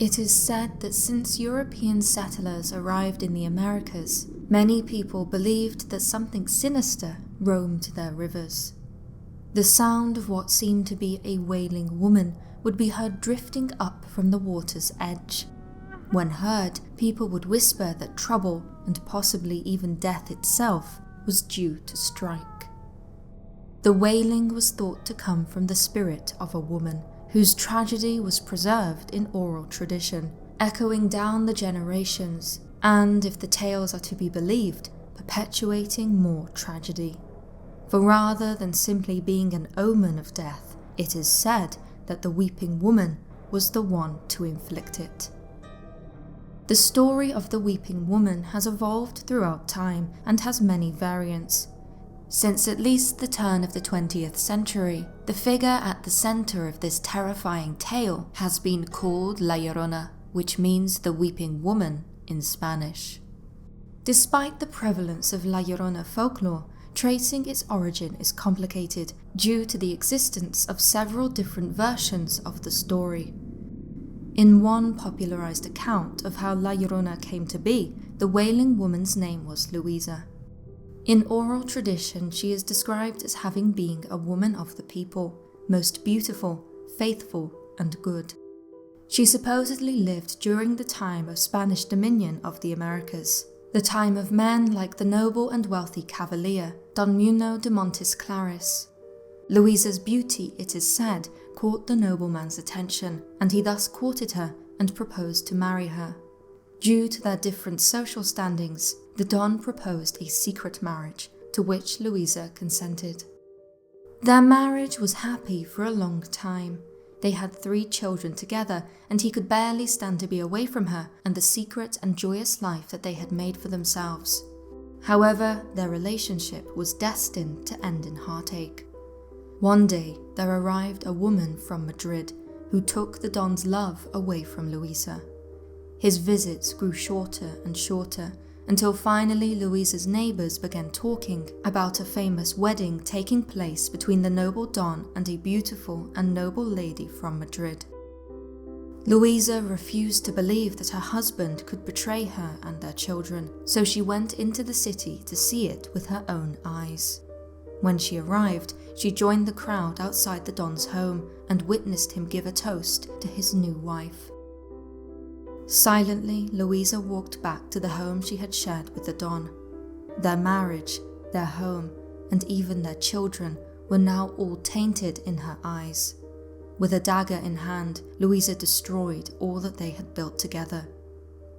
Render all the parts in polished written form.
It is said that since European settlers arrived in the Americas, many people believed that something sinister roamed their rivers. The sound of what seemed to be a wailing woman would be heard drifting up from the water's edge. When heard, people would whisper that trouble, and possibly even death itself, was due to strike. The wailing was thought to come from the spirit of a woman, whose tragedy was preserved in oral tradition, echoing down the generations, and, if the tales are to be believed, perpetuating more tragedy. For rather than simply being an omen of death, it is said that the weeping woman was the one to inflict it. The story of the weeping woman has evolved throughout time and has many variants. Since at least the turn of the 20th century, the figure at the center of this terrifying tale has been called La Llorona, which means the weeping woman in Spanish. Despite the prevalence of La Llorona folklore, tracing its origin is complicated due to the existence of several different versions of the story. In one popularized account of how La Llorona came to be, the wailing woman's name was Luisa. In oral tradition, she is described as having been a woman of the people, most beautiful, faithful, and good. She supposedly lived during the time of Spanish dominion of the Americas, the time of men like the noble and wealthy cavalier Don Muno de Montes Claris. Luisa's beauty, it is said, caught the nobleman's attention, and he thus courted her and proposed to marry her. Due to their different social standings, the Don proposed a secret marriage, to which Luisa consented. Their marriage was happy for a long time. They had 3 children together, and he could barely stand to be away from her and the secret and joyous life that they had made for themselves. However, their relationship was destined to end in heartache. One day, there arrived a woman from Madrid who took the Don's love away from Luisa. His visits grew shorter and shorter, until finally Luisa's neighbors began talking about a famous wedding taking place between the noble Don and a beautiful and noble lady from Madrid. Luisa refused to believe that her husband could betray her and their children, so she went into the city to see it with her own eyes. When she arrived, she joined the crowd outside the Don's home and witnessed him give a toast to his new wife. Silently, Luisa walked back to the home she had shared with the Don. Their marriage, their home, and even their children were now all tainted in her eyes. With a dagger in hand, Luisa destroyed all that they had built together.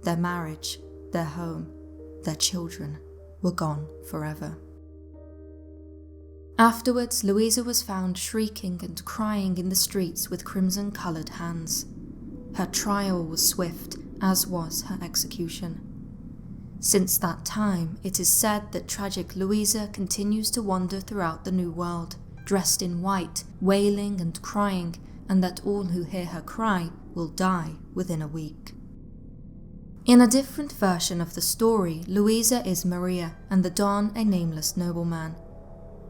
Their marriage, their home, their children were gone forever. Afterwards, Luisa was found shrieking and crying in the streets with crimson-coloured hands. Her trial was swift, as was her execution. Since that time, it is said that tragic Luisa continues to wander throughout the New World, dressed in white, wailing and crying, and that all who hear her cry will die within a week. In a different version of the story, Luisa is Maria, and the Don a nameless nobleman.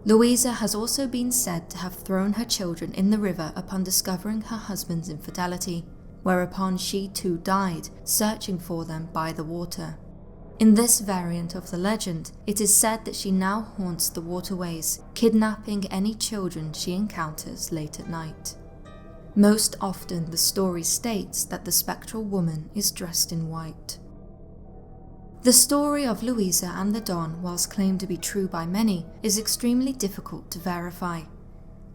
Luisa has also been said to have thrown her children in the river upon discovering her husband's infidelity, whereupon she too died, searching for them by the water. In this variant of the legend, it is said that she now haunts the waterways, kidnapping any children she encounters late at night. Most often the story states that the spectral woman is dressed in white. The story of Luisa and the Don, whilst claimed to be true by many, is extremely difficult to verify.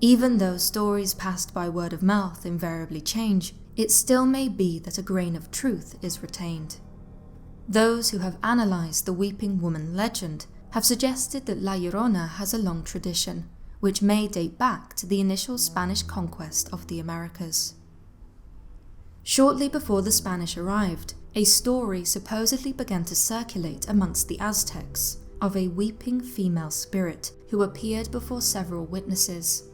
Even though stories passed by word of mouth invariably change, it still may be that a grain of truth is retained. Those who have analysed the Weeping Woman legend have suggested that La Llorona has a long tradition, which may date back to the initial Spanish conquest of the Americas. Shortly before the Spanish arrived, a story supposedly began to circulate amongst the Aztecs of a weeping female spirit who appeared before several witnesses.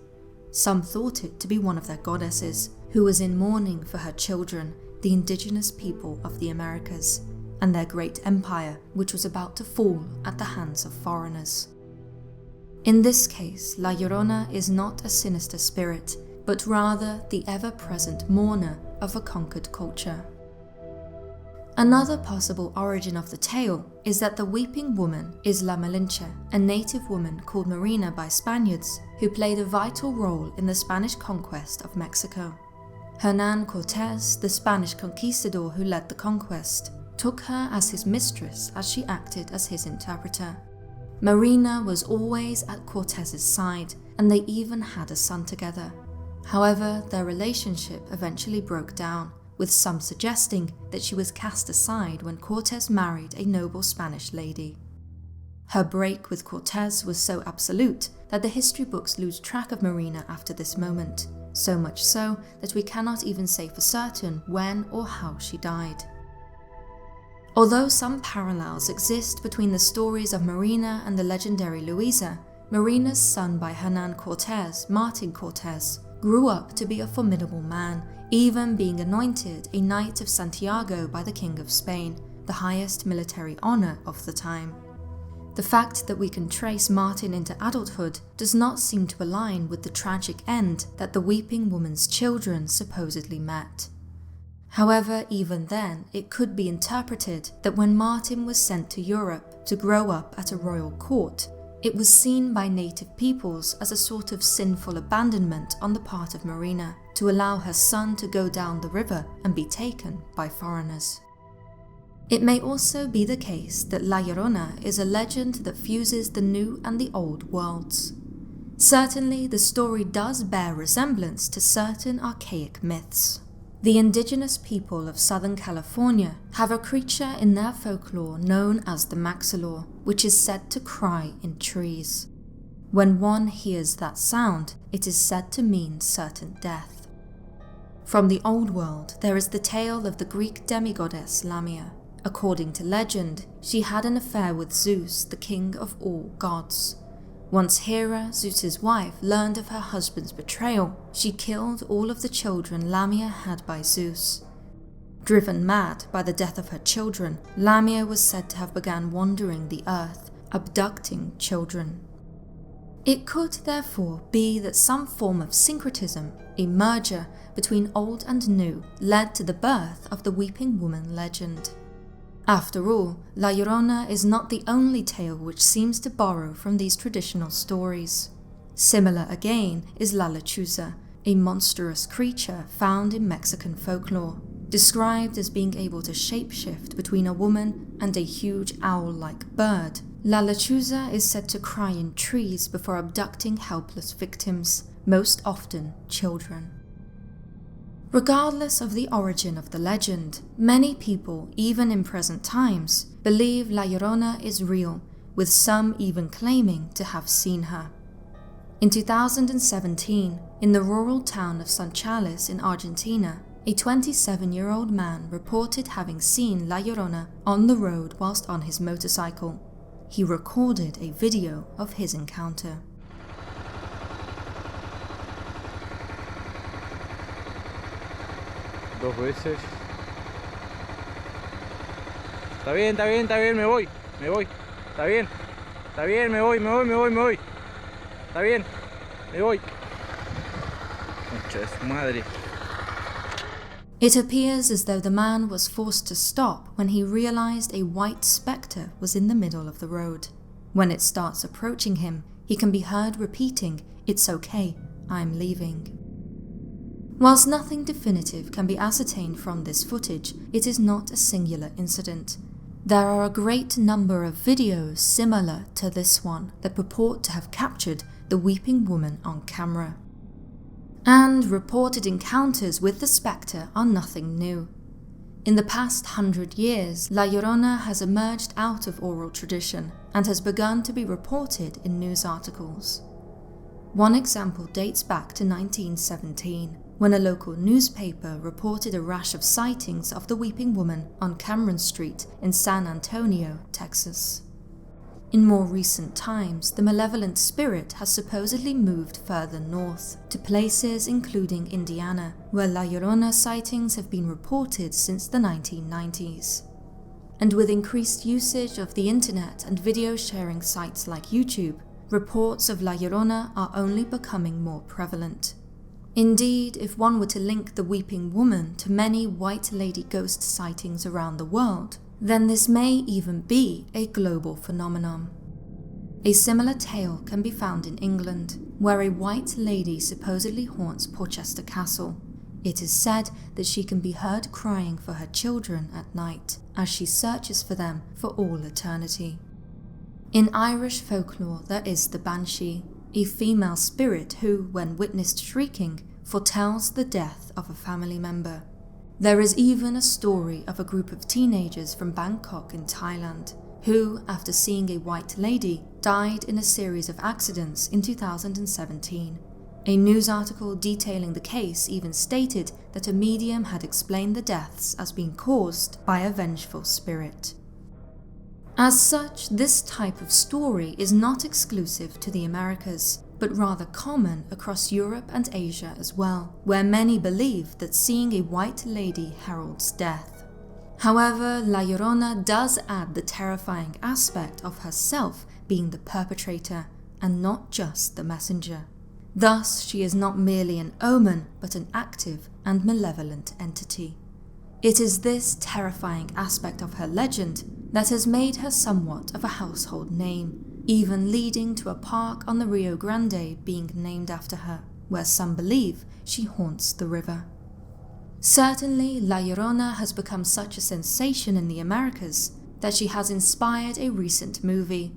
Some thought it to be one of their goddesses, who was in mourning for her children, the indigenous people of the Americas, and their great empire, which was about to fall at the hands of foreigners. In this case, La Llorona is not a sinister spirit, but rather the ever-present mourner of a conquered culture. Another possible origin of the tale is that the weeping woman is La Malinche, a native woman called Marina by Spaniards, who played a vital role in the Spanish conquest of Mexico. Hernán Cortés, the Spanish conquistador who led the conquest, took her as his mistress as she acted as his interpreter. Marina was always at Cortés's side, and they even had a son together. However, their relationship eventually broke down, with some suggesting that she was cast aside when Cortés married a noble Spanish lady. Her break with Cortés was so absolute that the history books lose track of Marina after this moment, so much so that we cannot even say for certain when or how she died. Although some parallels exist between the stories of Marina and the legendary Luisa, Marina's son by Hernán Cortés, Martin Cortés, grew up to be a formidable man, even being anointed a Knight of Santiago by the King of Spain, the highest military honor of the time. The fact that we can trace Martin into adulthood does not seem to align with the tragic end that the weeping woman's children supposedly met. However, even then, it could be interpreted that when Martin was sent to Europe to grow up at a royal court, it was seen by native peoples as a sort of sinful abandonment on the part of Marina to allow her son to go down the river and be taken by foreigners. It may also be the case that La Llorona is a legend that fuses the new and the old worlds. Certainly, the story does bear resemblance to certain archaic myths. The indigenous people of Southern California have a creature in their folklore known as the maxilor, which is said to cry in trees. When one hears that sound, it is said to mean certain death. From the old world, there is the tale of the Greek demigoddess Lamia. According to legend, she had an affair with Zeus, the king of all gods. Once Hera, Zeus's wife, learned of her husband's betrayal, she killed all of the children Lamia had by Zeus. Driven mad by the death of her children, Lamia was said to have begun wandering the earth, abducting children. It could therefore be that some form of syncretism, a merger between old and new, led to the birth of the Weeping Woman legend. After all, La Llorona is not the only tale which seems to borrow from these traditional stories. Similar again is La Lechuza, a monstrous creature found in Mexican folklore, described as being able to shapeshift between a woman and a huge owl-like bird. La Lechuza is said to cry in trees before abducting helpless victims, most often children. Regardless of the origin of the legend, many people, even in present times, believe La Llorona is real, with some even claiming to have seen her. In 2017, in the rural town of Sunchales in Argentina, a 27-year-old man reported having seen La Llorona on the road whilst on his motorcycle. He recorded a video of his encounter. Dos veces. Está bien, me voy. Está bien, me voy. Está bien, me voy. Concha de su madre. It appears as though the man was forced to stop when he realized a white spectre was in the middle of the road. When it starts approaching him, he can be heard repeating, "It's okay, I'm leaving." Whilst nothing definitive can be ascertained from this footage, it is not a singular incident. There are a great number of videos similar to this one that purport to have captured the weeping woman on camera. And reported encounters with the spectre are nothing new. In the past 100 years, La Llorona has emerged out of oral tradition and has begun to be reported in news articles. One example dates back to 1917, when a local newspaper reported a rash of sightings of the Weeping Woman on Cameron Street in San Antonio, Texas. In more recent times, the malevolent spirit has supposedly moved further north, to places including Indiana, where La Llorona sightings have been reported since the 1990s. And with increased usage of the internet and video sharing sites like YouTube, reports of La Llorona are only becoming more prevalent. Indeed, if one were to link the weeping woman to many white lady ghost sightings around the world, then this may even be a global phenomenon. A similar tale can be found in England, where a white lady supposedly haunts Porchester Castle. It is said that she can be heard crying for her children at night, as she searches for them for all eternity. In Irish folklore, there is the Banshee, a female spirit who, when witnessed shrieking, foretells the death of a family member. There is even a story of a group of teenagers from Bangkok in Thailand, who, after seeing a white lady, died in a series of accidents in 2017. A news article detailing the case even stated that a medium had explained the deaths as being caused by a vengeful spirit. As such, this type of story is not exclusive to the Americas, but rather common across Europe and Asia as well, where many believe that seeing a white lady heralds death. However, La Llorona does add the terrifying aspect of herself being the perpetrator and not just the messenger. Thus, she is not merely an omen, but an active and malevolent entity. It is this terrifying aspect of her legend that has made her somewhat of a household name, even leading to a park on the Rio Grande being named after her, where some believe she haunts the river. Certainly, La Llorona has become such a sensation in the Americas that she has inspired a recent movie.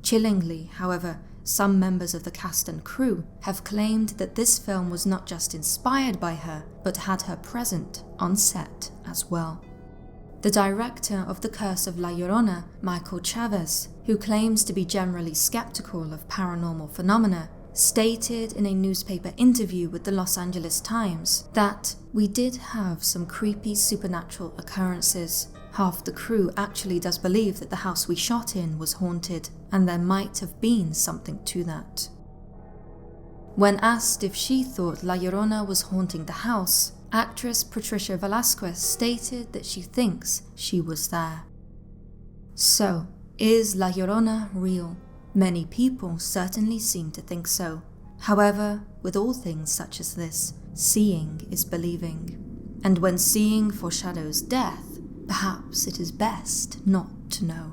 Chillingly, however, some members of the cast and crew have claimed that this film was not just inspired by her, but had her present on set as well. The director of The Curse of La Llorona, Michael Chavez, who claims to be generally skeptical of paranormal phenomena, stated in a newspaper interview with the Los Angeles Times that "We did have some creepy supernatural occurrences. Half the crew actually does believe that the house we shot in was haunted, and there might have been something to that." When asked if she thought La Llorona was haunting the house, actress Patricia Velasquez stated that she thinks she was there. So, is La Llorona real? Many people certainly seem to think so. However, with all things such as this, seeing is believing. And when seeing foreshadows death, perhaps it is best not to know.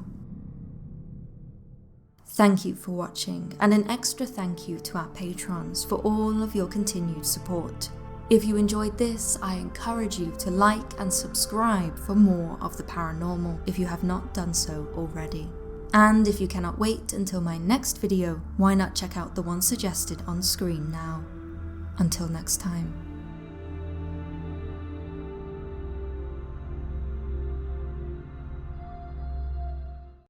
Thank you for watching, and an extra thank you to our patrons for all of your continued support. If you enjoyed this, I encourage you to like and subscribe for more of the paranormal if you have not done so already. And if you cannot wait until my next video, why not check out the one suggested on screen now? Until next time.